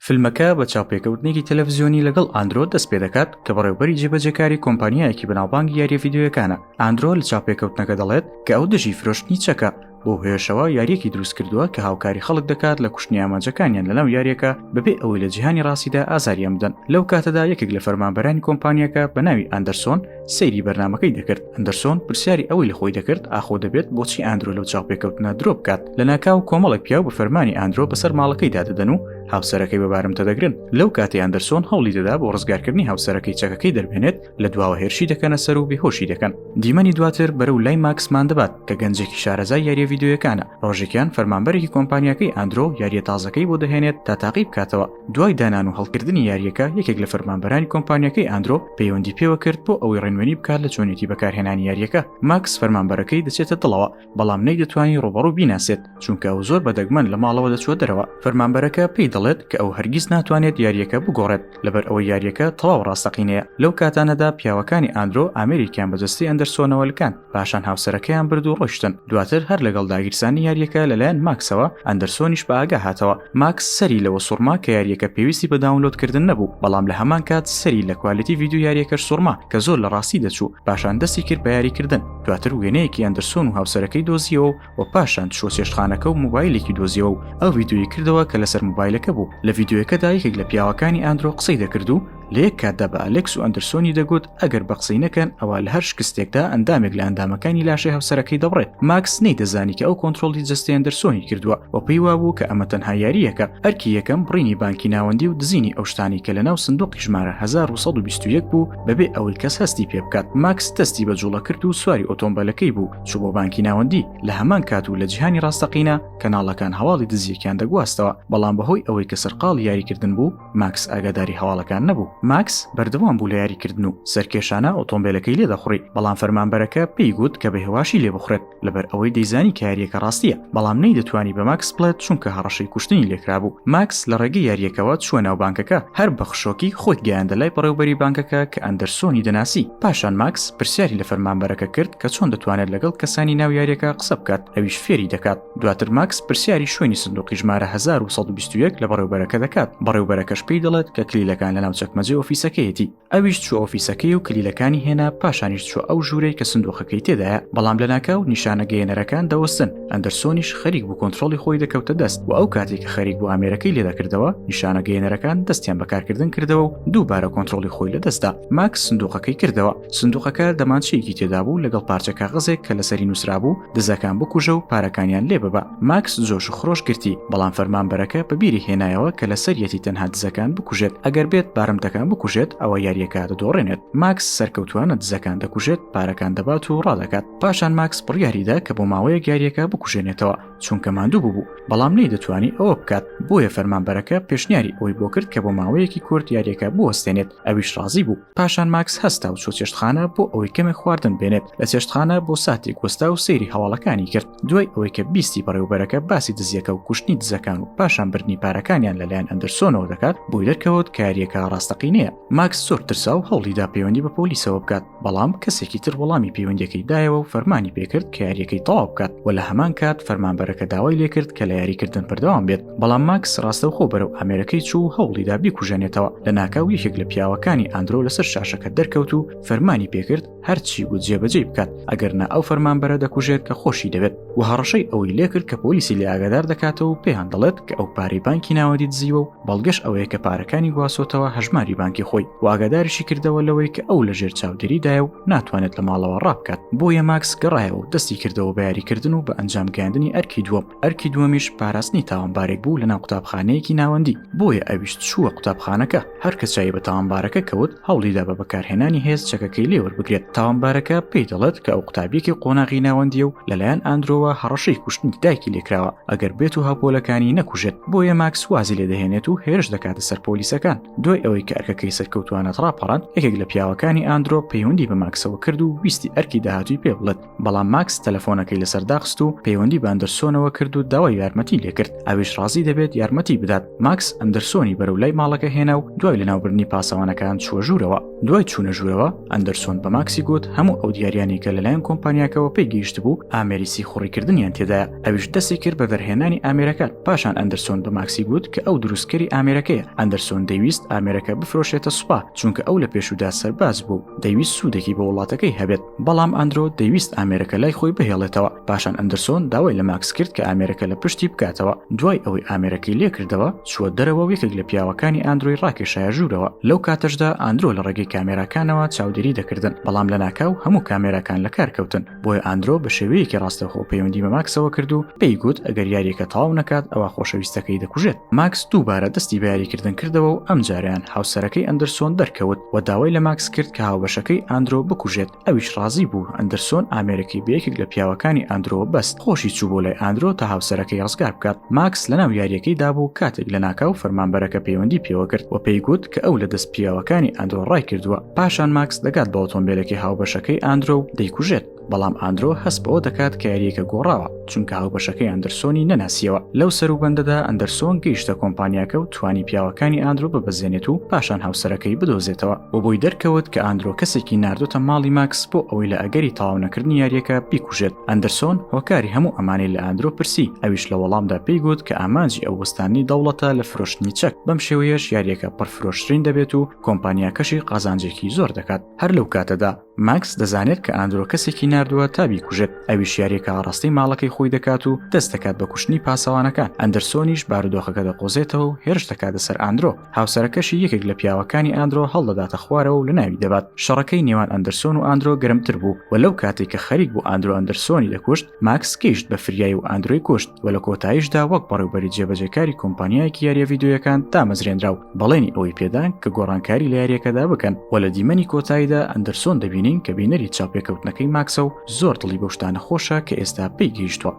فیلمەکە بە چاوپێکەوتنێکی تەلەڤیزیۆنی لەگەڵ ئاندرۆ دەست پێ دەکات کە بەڕێوەبەری جێبەجێکاری کۆمپانیایەکی بەناوبانگی یاریە ڤیدیۆیەکانە. ئاندرۆ لە چاوپێکەوتنەکە دەڵێت کە ئەو دژی فرۆشتنی چەکە بۆ هێرشەوە یاریەکی دروست کردووە کە هاوکاری خەڵک دەکات لە کوشتنی ئامانجەکانیان لەناو یاریەکە بەبێ ئەوەی لە جیهانی ڕاستیدا ئازاریان بدەن. لەو کاتەدا یەکێک لە فەرمانبەرانی کۆمپانیەکە بە ناوی ئاندەرسۆن سەیری بەرنامەکەی دەکرد. ئەندەرسۆن پرسیاری ئەوەی لە خۆی دەکرد ئاخۆ دەبێت بۆچی ئاندرۆ لەو چاوپێکەوتنە درۆ بکات. لە ناکاو کۆمەڵێک پیاو بە فەرمانی ئاندرۆ بەسەر ماڵەکەیدا دەدەن و هاوسەرەکەی بەبارمتە دەگرن. لەو کاتی ئاندەرسۆن هەوڵی دەدا بۆ ڕزگارکردنی هاوسەرەکەی چەکەکەی دەربێنێت لە دواوە هێرشی دەکەنە سەر و بێهۆشی دەکەن. دیمەنی دواتر بەرەو لای ماکسمان دەبات کە گەنجێکی شارەزای یاریە ڤیدیۆیەکانە. ڕۆژێکیان فەرمانبەرێکی کۆمپانیەکەی ئاندرۆ یاریە تازەکەی بۆ دەهێنێت تا تاقی بکاتەوە. دوای دانان و هەڵکردنی یاریەکە یەکێک لە فەرمانبەرانی کۆمپانیەکەی ئاندرۆ پەیوەندی پێوە کرد بۆ ئەوەی ڕێنوێنی بکات لە چۆنیەتی بەکارهێنانی یاریەکە. ماکس فەرمانبەرەکەی دەچێتە دڵەوە بەڵام نەیدەتوانی ڕۆبەڕوو بیناسێت چونکە ئەو زۆر بەدەگمەن لە ماڵەوە دەچوە دەرەوە. فەرمانبەرەکە پێی دەڵێت کە ئەو هەرگیز ناتوانێت یاریەکە بگۆڕێت لەبەر ئەوەی یاریەکە تەواو ڕاستەقینەیە. لەو کاتانەدا پیاوەکانی ئاندرۆ ئامێریکیان بەجەستی ئەندەرسۆنەوە لکان پاشان هاوسەرەکەیان برد و ڕۆیشتن. دواتر هەر لەگەڵ داگیرسانی یاریەکە لەلایەن ماکسەوە ئەندەرسۆنیش بە ئاگا هاتەوە. ماکس سەری لەوە سوڕما کە یاریەکە پێویستی بە داونلۆدکردن نەبوو بەڵام لە هەمان کات سەری لە کوالیتی ڤیدیۆ یاریەکەش سوڕما کە زۆر لە ڕاستی دەچوو. پاشان دەستی کرد بە یاریکردن. دواتر وێنەیەکی ئەندەرسۆن و هاوسەرەکەی دۆزیەوە و پاشان چۆ چێشتخانەکە و مۆبایلێکی دۆزیەوە و ئەو ڤیدیۆی کردەوە کە لەسەر مۆبایلەکە بوو. لە ڤیدیۆیەکەدا یەکێک لە پیاوەکانی ئاندرۆ قسەی دەکرد و لە یەک کاتدا بە ئەلێکس و ئەندەرسۆنی دەگوت ئەگەر بە قسەی نەکەن ئەوە لە هەر شکستێکدا ئەندامێک لە ئەندامەکانی لاشەی هاوسەرەکەی دەبڕێت. ماکس نەیدەزانی کە ئەو کۆنتڕۆڵی جەستی ئەندەرسۆنی کردووە و پێی وابوو کە ئەمە تەنها یاریەکە. ئەرکی یەکەم بڕینی بانکی ناوەندی و دزینی ئەو شتانی کە لەناو سندوقی ژمارە 1921 بوو بەبێ ئەوەی کەس هەستی پێ بکات. ماکس دەستی بە جوڵە کرد و سواری ئۆتۆمبیلەکەی بوو چوو بۆ بانکی ناوەندی. لە هەمان کات و لە جیهانی ڕاستەقینە کەناڵەکان هەواڵی دزیەکیان دەگواستەوە بەڵام بەهۆی ئەوەی کە سەرقاڵی یاریکردن بوو ماکس ئاگاداری هەواڵەکان نەبوو. ماکس بەردەوام بوو لە یاریکردن و سەرکێشانە ئۆتۆمبیلەکەی لێ دەخوڕی بەڵام فەرمانبەرەکە پێی گوت کە بەهێواشی لێ بخڕێت لەبەر ئەوەی دەیزانی کە یاریەکە ڕاستیە بەڵام نەیدەتوانی بە ماکس بڵێت چونکە هەڕەشەی کوشتنی لێکرابوو. ماکس لە ڕێگەی یاریەکەوە چووە ناو بانکەکە هەر بە خشۆکی خۆی گەیاندە لای بەڕێوەبەری بانکەکە کە ئەندەرسۆنی دەناسی. پاشان ماکس پرسیاری لە فەرمانبەرەکە کرد کە چۆن دەتوانێت لەگەڵ کەسانی ناو یاریەکە قسە بکات ئەویش فێری دەکات. دواتر ماکس پرسیاری شوێنی سندوقی ژمارە 1921 لە بەڕێوەبەرەکە دەکات. بەڕێوەبەرەکەش پێی دەڵێت کە کلیلەکان لەناو چەکمەجێ ئۆفیسەکەیەتی. ئەویش چوو ئۆفیسەکەی و کلیلەکانی هێنا پاشانیش چوو ئەو ژوورەی کە سندوقەکەی تێدایە بەڵام لە ناکاو نیشانە گەیەنەرەکان دەوەستن. ئەندەرسۆنیش خەریک بوو کۆنتڕۆڵی خۆی دەکەوتە دەست و ئەو کاتێک کە خەریک بوو ئامێرەکەی لێدەکردەوە نیشانە گەیەنەرەکان دەستیان بەکارکردن کردەوە و دووبارە کۆنتڕۆڵی خۆی لەدەستدا. ماکس سندوقەکەی کردەوە. سندوقەکە دەمانچەیەکی تێدا بوو لەگەڵ پارچە کاغەزێک کە لەسەری نووسرا بوو دزەکان بکوژە و پارەکانیان لێ ببە. ماکس جۆش و خڕۆش گرتی بەڵام فەرمانبەرەکە بەبیری هێنایەوە کە لەسەریەتی تەنها دزەکان بکوژێت ئەگەر بێت بارمتەکان بکوژێت ئەوە یاریەکە دەدۆڕێنێت. ماکس سەرکەوتووانە دزەکان دەکوژێت پارەکان دەبات و ڕادەکات. پاشان ماکس بڕیاریدا کە بۆ ماوەیەک یاریەکە بکوژێنێتەوە چونکە ماندوو بوو بەڵام نەیدەتوانی ئەوە بکات. بۆیە فەرمانبەرەکە پێشنیاری ئەوی بۆ کرد کە بۆ ماوەیەکی کورت یاریەکە بوەستێنێت. ئەویش ڕازی بوو. پاشان ماکس هەستا و چۆ چێشتخانە بۆ ئەوەی کەمێک خواردن بێنێت. لە چێشتخانە بۆ ساتێک وەستا و سەیری هەواڵەکانی کرد. دوای ئەوەی کە بیستی بەڕێوەبەرەکە باسی دزیەکە و کوشتنی دزەکان و پاشان بردنی پارەکانیان لەلایەن ئەندەرسۆنەوە دەکات بۆی دەرکەوت کە یاریەکە ڕاستەقینەیە. ماکس زۆر ترسا و هەوڵیدا پەیوەندی بە پۆلیسەوە بکات بەڵام کەسێکی تر وەڵامی پەیوەندیەکەی دایەوە و فەرمانی پێکرد کە یاریەکەی تەواو بکات و لە هەمان کات فەرمانبەرەکە داوای لێکرد کە لە یاریکردن بەردەوام بێت. بەڵام ماکس ڕاستەوخۆ بەرەو ئامێرەکەی چوو هەوڵیدا بیکوژێنێتەوە. لە ناکاو یەکێک لە پیاوەکانی ئاندرۆ لەسەر شاشەکە دەرکەوت و فەرمانی پێکرد هەرچی گوت جێبەجێ بکات ئەگەرنا ئەو فەرمانبەرە دەکوژێت کە خۆشی دەوێت و هەڕەشەی ئەوەی لێکرد کە پۆلیسی لێ ئاگادار دەکاتەوە و پێیان دەڵێت کە ئەو پارەی بانکی ناوەندی دزیوە و بەڵگەش ئەوەیە کە پارەکانی گواسۆتەوە هەژماری بانکی خۆی و ئاگاداریشی کردەوە لەوەی کە ئەو لەژێر چاودێریدایە و ناتوانێت لە ماڵەوە ڕابکات. بۆیە ماکس گەڕایەوە و دەستی کردەوە بە یاریکردن و بە ئەنجام گەیاندنی ئەرکی دووەم. ئەرکی دووەمیش پاراستنی تاوانبارێک بوو لەناو قوتابخانەیەکی ناوەندی. بۆیە ئەویش چووە قوتابخانەکە. هەر کە چای بە تاوانبارەکە کەوت هەوڵیدا بە بەکارهێنانی هێز چەکەکەی لێوەربگرێت. تاوانبارەکە پێی دەڵێت کە ئەو قوتابیەکی قۆناغی ناوەندیە و لەلایەن ئاندرۆوە هەڕەشەی کوشتنی دایکی لێکراوە ئەگەر بێت و هاوپۆلەکانی نەکوژێت. بۆیە ماکس وازی لێ دەهێنێت و هێرش دەکاتە سەر پۆلیسەکان. دوای ئەوەی کە چارکەکەی سەرکەوتوانەت ڕاپەڕان یەکێک لە پیاوەکانی ئاندرۆ پەیوەندی بە ماکسەوە کرد و ویستی ئەرکی داهاتووی پێ بڵێت بەڵام ماکس تەلەفۆنەکەی لەسەر داخست و پەیوەندی بە ئەندرسۆنەوە کرد و داوای یارمەتی لێکرد ئەویش ڕازی دەبێت یارمەتی بدات ماکس ئەندرسۆنی بەرەو لای ماڵەکە هێنا و دوای لەناوبردنی پاسەوانەکان چووە ژوورەوە دوای چوونە ژوورەوە ئەندرسۆن بە ماکسی گوت هەموو ئەو دیاریانی کە لەلایەن کۆمپانیاکەوە پێی گەیشت بوو ئامێریسی خوڕیکردنیان تێدایە ئەویش دەستی کرد بە دەرهێنانی ئامێرەکان پاشان ئەندرسۆن بە ماکسی گوت کە ئەو دروستکەری ئامێرەکەیە ئەندرسۆن دەیویست ئامێرەکە بفرۆشێتە سوپا چونکە ئەو لە پێشودا سەرباز بوو دەیویست سوودێکی بە وڵاتەکەی هەبێت بەڵام ئەندرۆ دەیویست ئامێرەکە لای خۆی بهێڵێتەوە پاشان ئەندرسۆن داوای لە ماکس کرد کە ئامێرەکە لە پشتی بکاتەوە دوای ئەوەی ئامێرەکەی لێکردەوە چووە دەرەوە یەکێک لە پیاوەکانی ئاندرۆی ڕاکێشایە ژوورەوە لەو کاتەشدا ئاندرۆ لە ڕێگەی کامێراکانەوە چاودێری دەکردن بەڵام لە ناکاو هەموو کامێراکان لە کار کەوتن بۆیە ئاندرۆ بە شێوەیەکی ڕاستەوخۆ پەیوەندی بە ماکسەوە کرد و پێی گوت ئەگەر یاریەکە تەواو نەکات ئەوە خۆشەویستەکەی دەکوژێت ماکس دووبارە دەستی بە یاریکردن کردەوە و ئەم جاریان هاوسەرەکەی ئەندرسۆن دەرکەوت و داوای لە ماکس کرد کە هاوبەشەکەی ئاندرۆ بکوژێت ئەویش ڕازی بوو ئەندرسۆن ئامێرەکەی بە یەکێک لە پیاوەکانی ئاندرۆ بەست خۆشی چوو بۆ لای ئاندرۆ تا هاوسەرەکەی ڕزگار بکات ماکس لەناو یاریەکەی دابوو کاتێک لە ناکاو فەرمانبەرەکە پەیوەندی پێوە کرد و پێی گوت کە ئەو لە دەست پیاوەکانی ئاندرۆ ڕای کردووە پاشان ماکس دەگات بە ئۆتۆمبیلێکی هاوبەشەکەی ئاندرۆ و دەیکوژێت بەڵام ئاندرۆ هەست بەوە دەکات کە یاریەکە گۆڕاوە چونکە هاوبەشەکەی ئەندرسۆنی نەناسیەوە لەو سەروبەندەدا ئەندرسۆن گەیشتە کۆمپانیاکە و توانی پیاوەکانی ئاندرۆ ببەزێنێت و پاشان هاوسەرەکەی بدۆزێتەوە و بۆی دەرکەوت کە ئاندرۆ کەسێکی ناردۆتە ماڵی ماکس بۆ ئەوەی لە ئەگەری تەواو نەکردنی یاریەکە بیکوژێت ئەندرسۆن هۆکاری هەموو ئەمانەی لە ئاندرۆ پرسی ئەویش لە وەڵامدا پێی گوت کە ئامانجی ئەو وەستانی دەوڵەتە لە فرۆشتنی چەک بەم شێوەیەش یاریەکە پڕفرۆشترین دەبێت و کۆمپانیاکەشی قازانجێکی زۆر دەکات هەر لەو کاتەدا ماکس دەزانێت کە ئاندرۆ کەسێکی ناردووە تا بیکوژێت ئەویش یاریەکە ڕاستی ماڵەکەی خۆی دەکات و دەست دەکات بە کوشتنی پاسەوانەکان ئەندرسۆنیش بارودۆخەکە دەقۆزێتەوە و هێرش دەکاتە سەر ئاندرۆ هاوسەرەکەشی یەکێک لە پیاوەکانی ئاندرۆ هەڵدەداتە خوارەوە و لە ناوی دەبات شەڕەکەی نێوان ئەندرسۆن و ئاندرۆ گەرمتر بوو و لەو کاتێک کە خەریک بوو ئاندرۆ ئەندرسۆنی دەکوشت ماکس گەیشت بە فریای و ئاندرۆی کوشت و لە کۆتاییشدا وەک بەڕێوەبەری جێبەجێکاری کۆمپانیایەکی یاریە ڤیدیۆیەکان دامەزرێنراو بەڵێنی ئەوەی پێدان کە گۆڕانکاری لە یاریەکەدا بکەن و لە دیمەنی کۆتاییدا ئەندرسۆن دەبینین کە بینەری چاپێکەوتنەکەی ماکسە و زۆر دڵی بەو شتانە خۆشە کە ئێستا پێی گەیشتووە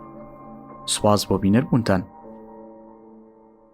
سواز بۆ بینەربوونتان